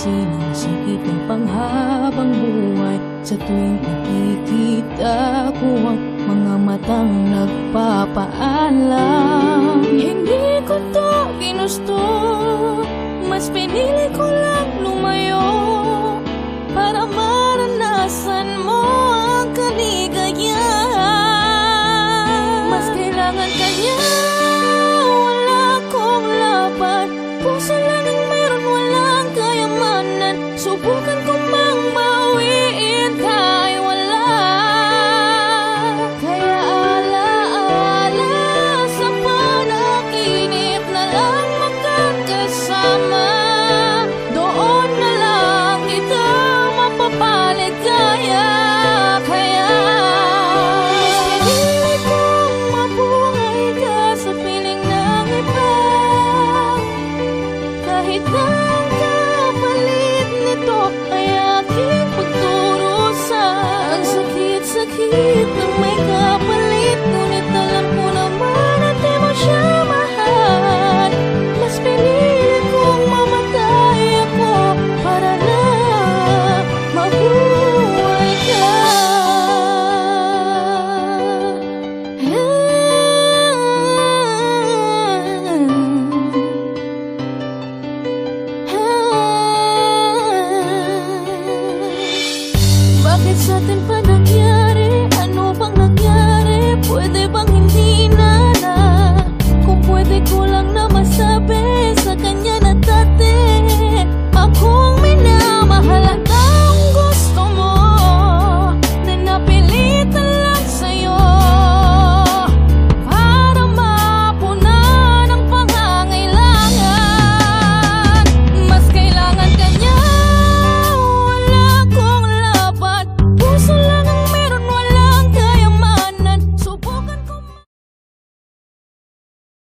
ayusin ang sakit ng panghabang buhay. Sa tuwing nakikita ko ang mga matang nagpapaalam, hindi ko to ginusto, mas pinili ko lang lumayo para maranasan mo ang kaligayahan. Mas kailangan ka niya, wala akong laban. Kung sa langing meron walang kayamanan, subukan ko mang bawiin kahit wala. Kaya alaala sa panaginip na lang magkakasama, doon na lang kita mapapaligaya. Kaya mas pinili kong mabuhay ka sa piling ng iba, kahit ang kapalit nito ay aking pagdurusa. Ang sakit-sakit na may kapalit, ngunit alam ko naman at di mo siya mahal. Mas pinili kong mamatay ako para lang mabuhay ka. Bakit sa atin pa